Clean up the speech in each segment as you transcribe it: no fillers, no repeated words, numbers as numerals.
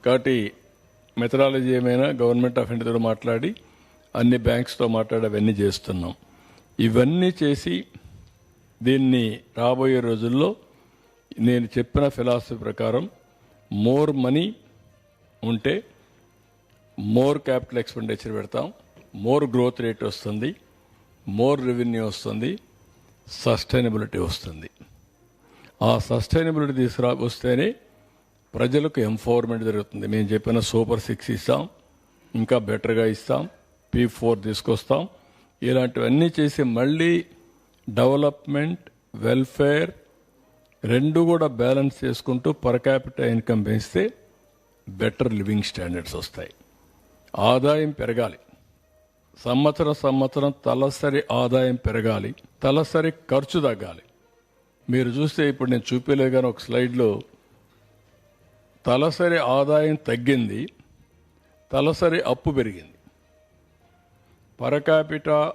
కాబట్టి మెథడాలజీ ఏమైనా government of ఇండియాతో మాట్లాడి అన్ని బ్యాంక్స్తో మాట్లాడి అవన్నీ చేస్తున్నాం. ఇవన్నీ చేసి దీన్ని రాబోయే రోజుల్లో నేను చెప్పిన ఫిలాసఫీ ప్రకారం మోర్ మనీ ఉంటే మోర్ క్యాపిటల్ ఎక్స్పెండిచర్ పెడతాం, మోర్ గ్రోత్ రేట్ వస్తుంది, మోర్ రెవెన్యూ వస్తుంది, సస్టైనబిలిటీ వస్తుంది. ఆ సస్టైనబిలిటీ వస్తేనే ప్రజలకు ఎంపవర్మెంట్ జరుగుతుంది. మేము చెప్పిన సూపర్ 6 ఇస్తాం, ఇంకా బెటర్గా ఇస్తాం, P4 తీసుకొస్తాం. ఇలాంటివన్నీ చేసి మళ్ళీ డెవలప్మెంట్, వెల్ఫేర్ రెండు కూడా బ్యాలెన్స్ చేసుకుంటూ పర్ క్యాపిటల్ ఇన్కమ్ పెంచితే బెటర్ లివింగ్ స్టాండర్డ్స్ వస్తాయి. ఆదాయం పెరగాలి, సంవత్సరం తలసరి ఆదాయం పెరగాలి, తలసరి ఖర్చు తగ్గాలి. మీరు చూస్తే ఇప్పుడు నేను చూపలేదు కానీ ఒక స్లైడ్లో తలసరి ఆదాయం తగ్గింది, తలసరి అప్పు పెరిగింది. పర్ క్యాపిటల్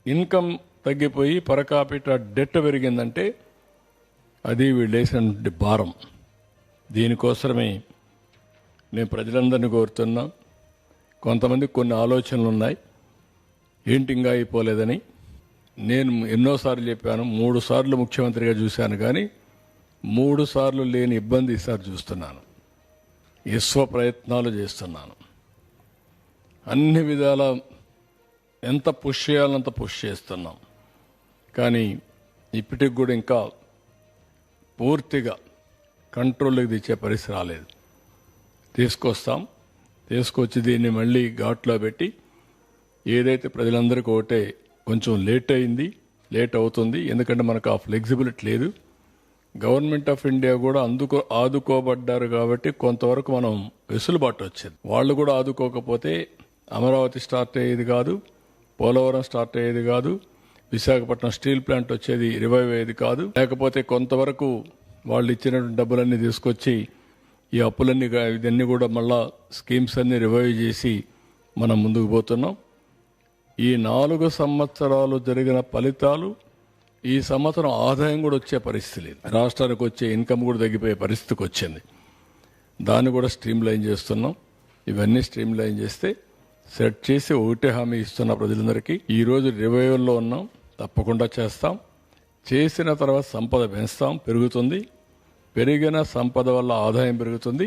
ఇన్కమ్ తగ్గిపోయి పర్ క్యాపిటల్ డెట్ పెరిగిందంటే అది వీళ్ళేసినటువంటి భారం. దీనికోసమే నేను ప్రజలందరినీ కోరుతున్నా. కొంతమందికి కొన్ని ఆలోచనలు ఉన్నాయి, ఏంటి ఇంకా అయిపోలేదని. నేను ఎన్నోసార్లు చెప్పాను, 3 సార్లు ముఖ్యమంత్రిగా చూశాను, కానీ 3 సార్లు లేని ఇబ్బంది ఈసారి చూస్తున్నాను. విశ్వ ప్రయత్నాలు చేస్తున్నాను. అన్ని విధాల ఎంత పుష్ చేయాలంత పుష్ చేస్తున్నాం. కానీ ఇప్పటికి కూడా ఇంకా పూర్తిగా కంట్రోల్లోకి తెచ్చే పరిస్థితి రాలేదు. తీసుకొచ్చి దీన్ని మళ్ళీ ఘాట్లో పెట్టి ఏదైతే ప్రజలందరికీ ఒకటే, కొంచెం లేట్ అవుతుంది, ఎందుకంటే మనకు ఆ ఫ్లెక్సిబిలిటీ లేదు. గవర్నమెంట్ ఆఫ్ ఇండియా కూడా ఆదుకోబడ్డారు కాబట్టి కొంతవరకు మనం వెసులుబాటు వచ్చింది. వాళ్ళు కూడా ఆదుకోకపోతే అమరావతి స్టార్ట్ అయ్యేది కాదు, పోలవరం స్టార్ట్ అయ్యేది కాదు, విశాఖపట్నం స్టీల్ ప్లాంట్ వచ్చేది రివైవ్ అయ్యేది కాదు. లేకపోతే కొంతవరకు వాళ్ళు ఇచ్చినటువంటి డబ్బులన్నీ తీసుకొచ్చి ఈ అప్పులన్నీ ఇవన్నీ కూడా మళ్ళా స్కీమ్స్ అన్ని రివైవ్ చేసి మనం ముందుకు పోతున్నాం. ఈ 4 సంవత్సరాలు జరిగిన ఫలితాలు, ఈ సంవత్సరం ఆదాయం కూడా వచ్చే పరిస్థితి లేదు. రాష్ట్రానికి వచ్చే ఇన్కమ్ కూడా తగ్గిపోయే పరిస్థితికి వచ్చింది. దాన్ని కూడా స్ట్రీమ్ లైన్ చేస్తున్నాం. ఇవన్నీ స్ట్రీమ్ లైన్ చేస్తే సెట్ చేసి ఒకటే హామీ ఇస్తున్న ప్రజలందరికీ, ఈరోజు రివైవల్లో ఉన్నాం, తప్పకుండా చేస్తాం. చేసిన తర్వాత సంపద పెరుగుతుంది. పెరిగిన సంపద వల్ల ఆదాయం పెరుగుతుంది.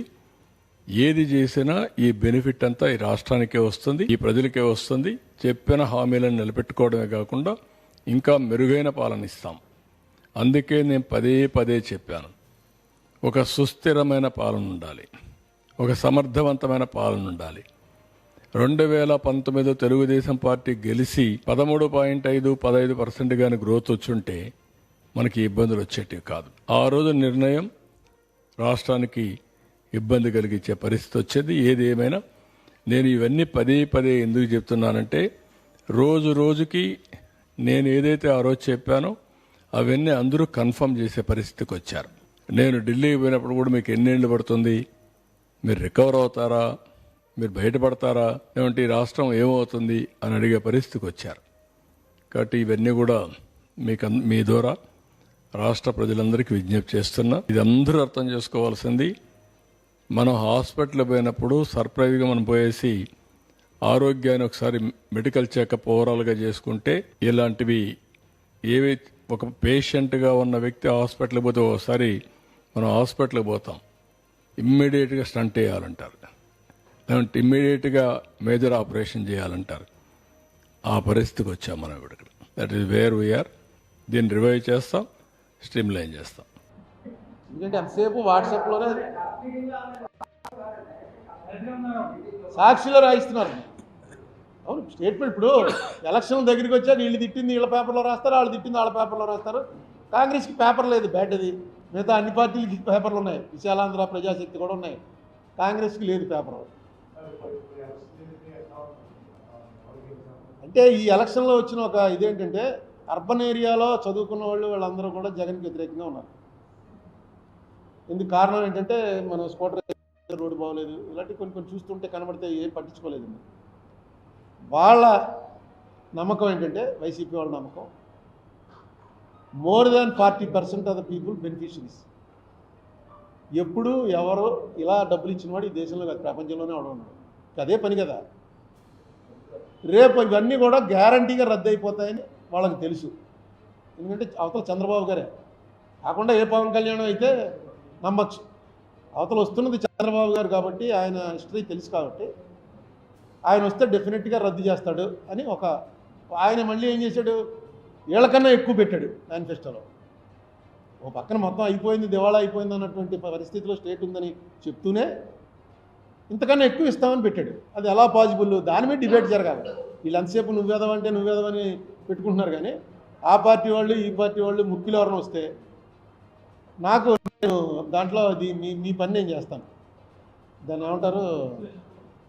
ఏది చేసినా ఈ బెనిఫిట్ అంతా ఈ రాష్ట్రానికే వస్తుంది, ఈ ప్రజలకే వస్తుంది. చెప్పిన హామీలను నిలబెట్టుకోవడమే కాకుండా ఇంకా మెరుగైన పాలన ఇస్తాం. అందుకే నేను పదే చెప్పాను, ఒక సుస్థిరమైన పాలన ఉండాలి, ఒక సమర్థవంతమైన పాలన ఉండాలి. 2019 తెలుగుదేశం పార్టీ గెలిచి 13.5-15% గాని గ్రోత్ వచ్చుంటే మనకి ఇబ్బందులు వచ్చేటివి కాదు. ఆ రోజు నిర్ణయం రాష్ట్రానికి ఇబ్బంది కలిగించే పరిస్థితి వచ్చేది. ఏది ఏమైనా నేను ఇవన్నీ పదే ఎందుకు చెప్తున్నానంటే, రోజుకి నేను ఏదైతే ఆ రోజు చెప్పానో అవన్నీ అందరూ కన్ఫర్మ్ చేసే పరిస్థితికి వచ్చారు. నేను ఢిల్లీకి పోయినప్పుడు కూడా మీకు ఎన్నేళ్ళు పడుతుంది, మీరు రికవర్ అవుతారా, మీరు బయటపడతారా, ఏమంటే రాష్ట్రం ఏమవుతుంది అని అడిగే పరిస్థితికి వచ్చారు. కాబట్టి ఇవన్నీ కూడా మీ ద్వారా రాష్ట్ర ప్రజలందరికీ విజ్ఞప్తి చేస్తున్నా. ఇది అందరూ అర్థం చేసుకోవాల్సింది. మనం హాస్పిటల్ పోయినప్పుడు సర్ప్రైజ్గా మనం పోయేసి ఆరోగ్యాన్ని ఒకసారి మెడికల్ చెకప్ ఓవరాల్గా చేసుకుంటే, ఇలాంటివి ఏవి ఒక పేషెంట్గా ఉన్న వ్యక్తి హాస్పిటల్కి పోతే ఒకసారి మనం హాస్పిటల్కి పోతాం, ఇమ్మీడియట్గా స్టంట్ వేయాలంటారు, లేదంటే ఇమ్మీడియట్గా మేజర్ ఆపరేషన్ చేయాలంటారు. ఆ పరిస్థితికి వచ్చాం మనం ఇప్పుడు. That is where we are. దీన్ని రివైవ్ చేస్తాం, స్ట్రీమ్ లైన్ చేస్తాం. ఎందుకంటే ఎంతసేపు వాట్సాప్లోనే సాక్షిలో రాయిస్తున్నారు. అవును, స్టేట్మెంట్. ఇప్పుడు ఎలక్షన్ దగ్గరికి వచ్చాక వీళ్ళు తిట్టింది వీళ్ళ పేపర్లో రాస్తారు, వాళ్ళు తిట్టింది వాళ్ళ పేపర్లో రాస్తారు. కాంగ్రెస్కి పేపర్ లేదు, బ్యాడ్ అది. మిగతా అన్ని పార్టీలకి పేపర్లు ఉన్నాయి, విశాలాంధ్ర ప్రజాశక్తి కూడా ఉన్నాయి. కాంగ్రెస్కి లేదు పేపర్. అంటే ఈ ఎలక్షన్లో వచ్చిన ఒక ఇదేంటంటే, అర్బన్ ఏరియాలో చదువుకున్న వాళ్ళందరూ కూడా జగన్కి వ్యతిరేకంగా ఉన్నారు. ఇందుకు కారణం ఏంటంటే, మనం స్కూటర్ రోడ్డు బాగోలేదు, ఇలాంటి కొన్ని చూస్తుంటే కనబడితే ఏం పట్టించుకోలేదు. వాళ్ళ నమ్మకం ఏంటంటే, వైసీపీ వాళ్ళ నమ్మకం, more than 40% of the people beneficiaries. ఎప్పుడు ఎవరు ఇలా డబ్బులు ఇచ్చినవాడు ఈ దేశంలో కాదు, ప్రపంచంలోనే ఉన్నాడు. అదే పని కదా. రేపు ఇవన్నీ కూడా గ్యారంటీగా రద్దు అయిపోతాయని వాళ్ళకి తెలుసు. ఎందుకంటే అవతల చంద్రబాబు గారే కాకుండా ఏ పవన్ కళ్యాణ్ అయితే నమ్మచ్చు. అవతల వస్తున్నది చంద్రబాబు గారు కాబట్టి ఆయన హిస్టరీ తెలుసు కాబట్టి ఆయన వస్తే డెఫినెట్గా రద్దు చేస్తాడు అని ఆయన మళ్ళీ ఏం చేశాడు, వీళ్ళకన్నా ఎక్కువ పెట్టాడు మేనిఫెస్టోలో. ఓ పక్కన మొత్తం అయిపోయింది, దివాళా అయిపోయింది అన్నటువంటి పరిస్థితిలో స్టేట్ ఉందని చెప్తూనే ఇంతకన్నా ఎక్కువ ఇస్తామని పెట్టాడు. అది ఎలా పాసిబుల్, దాని మీద డిబేట్ జరగాలి. వీళ్ళు ఎంతసేపు నువ్వేదవంటే నువ్వేదవని పెట్టుకుంటున్నారు. కానీ ఆ పార్టీ వాళ్ళు ఈ పార్టీ వాళ్ళు ముఖ్యులు ఎవరైనా వస్తే నేను దాంట్లో అది మీ పని నేను చేస్తాను. దాన్ని ఏమంటారు,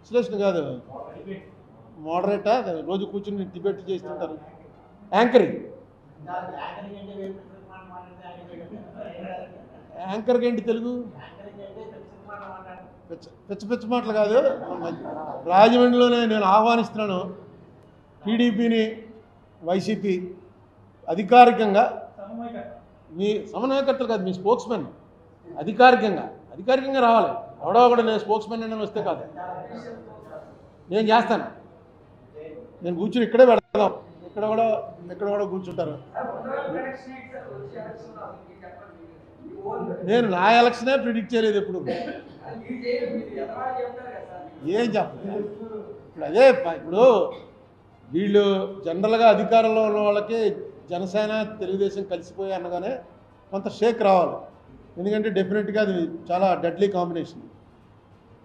విశ్లేషణ కాదు, మోడరేటా, రోజు కూర్చుని డిబేట్ చేస్తుంటారు, యాంకరింగ్. యాంకర్కి ఏంటి తెలుగు? పిచ్చ మాటలు కాదు. రాజమండ్రిలోనే నేను ఆహ్వానిస్తున్నాను టీడీపీని, వైసీపీ అధికారికంగా, మీ సమన్వయకర్తలు కాదు, మీ స్పోక్స్మెన్ అధికారికంగా రావాలి. ఎవడో ఒకటి నేను స్పోక్స్మెన్ అని వస్తే కాదు, నేను చేస్తాను. నేను కూర్చుని ఇక్కడే పెడతాం, ఇక్కడ కూడా కూర్చుంటారు. నేను నా ఎలక్షనే ప్రిడిక్ట్ చేయలేదు ఎప్పుడు, ఏం చెప్పలేదు. ఇప్పుడు వీళ్ళు జనరల్గా అధికారంలో ఉన్న వాళ్ళకి జనసేన తెలుగుదేశం కలిసిపోయి అనగానే కొంత షేక్ రావాలి. ఎందుకంటే డెఫినెట్గా అది చాలా డెడ్లీ కాంబినేషన్.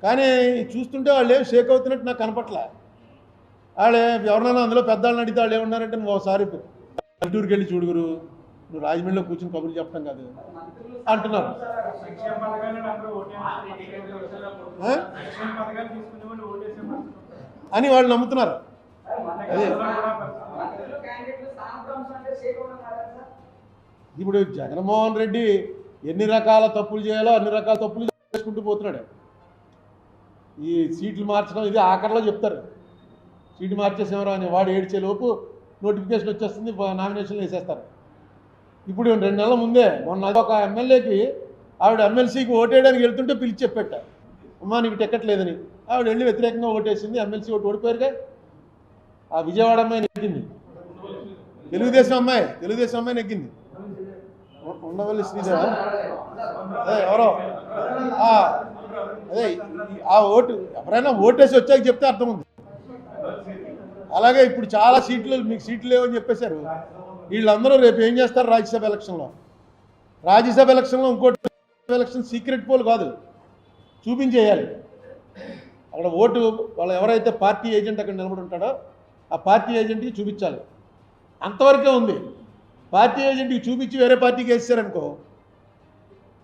కానీ చూస్తుంటే వాళ్ళు ఏం షేక్ అవుతున్నట్టు నాకు కనపట్లే. వాళ్ళు ఎవరినైనా అందులో పెద్దవాళ్ళని అడిగితే వాళ్ళు ఏమన్నారంటే, నువ్వు ఒకసారి పల్లెటూరుకి వెళ్ళి చూడుగురు, నువ్వు రాజమండ్రిలో కూర్చుని కబుర్లు చెప్పడం కాదు అంటున్నారు. అని వాళ్ళు నమ్ముతున్నారు. అదే ఇప్పుడు జగన్మోహన్ రెడ్డి ఎన్ని రకాల తప్పులు చేయాలో అన్ని రకాల తప్పులు చేసుకుంటూ పోతున్నాడు. ఈ సీట్లు మార్చడం ఇది ఆఖరిలో చెప్తారు, సీటు మార్చేసేవారు అని. వాడు ఏడ్చేలోపు నోటిఫికేషన్ వచ్చేస్తుంది, నామినేషన్లు వేసేస్తారు. ఇప్పుడు 2 నెలల ముందే మొన్న ఒక ఎమ్మెల్యేకి ఆవిడ ఎమ్మెల్సీకి ఓటేయడానికి వెళ్తుంటే పిలిచి చెప్పేట, అమ్మా నీకు టికెట్ లేదని. ఆవిడ వెళ్ళి వ్యతిరేకంగా ఓటేసింది, ఎమ్మెల్సీ ఓడిపోయారుగా. ఆ విజయవాడ అమ్మాయి నెగ్గింది, తెలుగుదేశం అమ్మాయి నెగ్గింది. ఉండవల్లి శ్రీదేవ అదే ఎవరో అదే ఆ ఓటు ఎవరైనా ఓటేసి వచ్చాక చెప్తే అర్థం ఉంది. అలాగే ఇప్పుడు చాలా సీట్లు మీకు సీట్లు లేవని చెప్పేశారు. వీళ్ళందరూ రేపు ఏం చేస్తారు, రాజ్యసభ ఎలక్షన్లో ఇంకోటి ఎలక్షన్ సీక్రెట్ పోల్ కాదు, చూపించేయాలి. అక్కడ ఓటు వాళ్ళు ఎవరైతే పార్టీ ఏజెంట్ అక్కడ నిలబడి ఉంటాడో ఆ పార్టీ ఏజెంట్కి చూపించాలి. అంతవరకే ఉంది. పార్టీ ఏజెంట్కి చూపించి వేరే పార్టీకి వేసారనుకో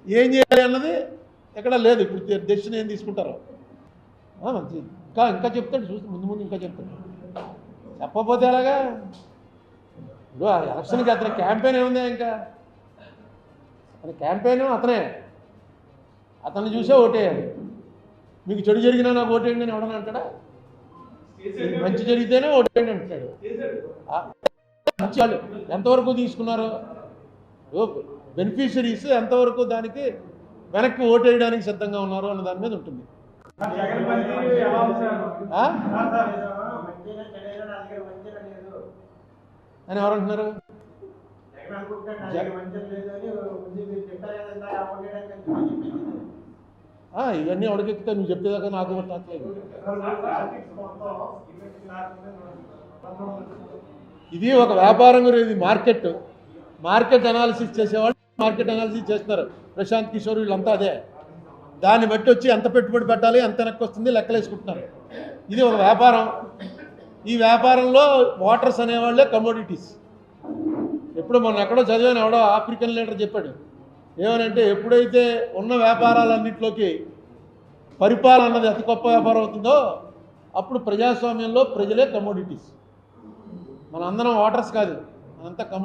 ఏం చేయాలి అన్నది ఎక్కడ లేదు. ఇప్పుడు డెసిషన్ ఏం తీసుకుంటారో మంచి ఇంకా చెప్తాడు, చూస్తే ముందు ఇంకా చెప్తాడు. చెప్పకపోతే ఎలాగా? ఇప్పుడు ఆ ఎలక్షన్కి అతని క్యాంపెయిన్ ఏముంది, ఇంకా అతని క్యాంపెయిన్ అతన్ని చూసే ఓటేయాలి. మీకు చెడు జరిగినా నాకు ఓటేయండి అని ఎవడన్నా అంటాడా? మంచి జరిగితేనే ఓటేయండి అంటాడు. మంచి వాళ్ళు ఎంతవరకు తీసుకున్నారు, బెనిఫిషరీస్ ఎంతవరకు దానికి వెనక్కి ఓటేయడానికి సిద్ధంగా ఉన్నారు అన్న దాని మీద ఉంటుంది. అని ఎవరంటున్నారు? ఇవన్నీ అడగెక్కితే నువ్వు చెప్పేదాకా నాకు పట్టలేదు. ఇది ఒక వ్యాపారం గురించి, మార్కెట్ అనాలిసిస్ చేసేవాళ్ళు మార్కెట్ అనాలిసిస్ చేస్తున్నారు. ప్రశాంత్ కిషోర్ వీళ్ళంతా అదే. దాన్ని బట్టి వచ్చి ఎంత పెట్టుబడి పెట్టాలి, ఎంత వెనక్కి వస్తుంది లెక్కలేసుకుంటున్నారు. ఇది ఒక వ్యాపారం. ఈ వ్యాపారంలో వాటర్స్ అనేవాళ్ళే కమోడిటీస్. ఎప్పుడు మొన్న ఎక్కడో చదివాను, ఎవడో ఆఫ్రికన్ లీడర్ చెప్పాడు ఏమనంటే, ఎప్పుడైతే ఉన్న వ్యాపారాలన్నింటిలోకి పరిపాలన అన్నది అతి గొప్ప వ్యాపారం అవుతుందో అప్పుడు ప్రజాస్వామ్యంలో ప్రజలే కమోడిటీస్. మన అందరం వాటర్స్ కాదు, మనంతా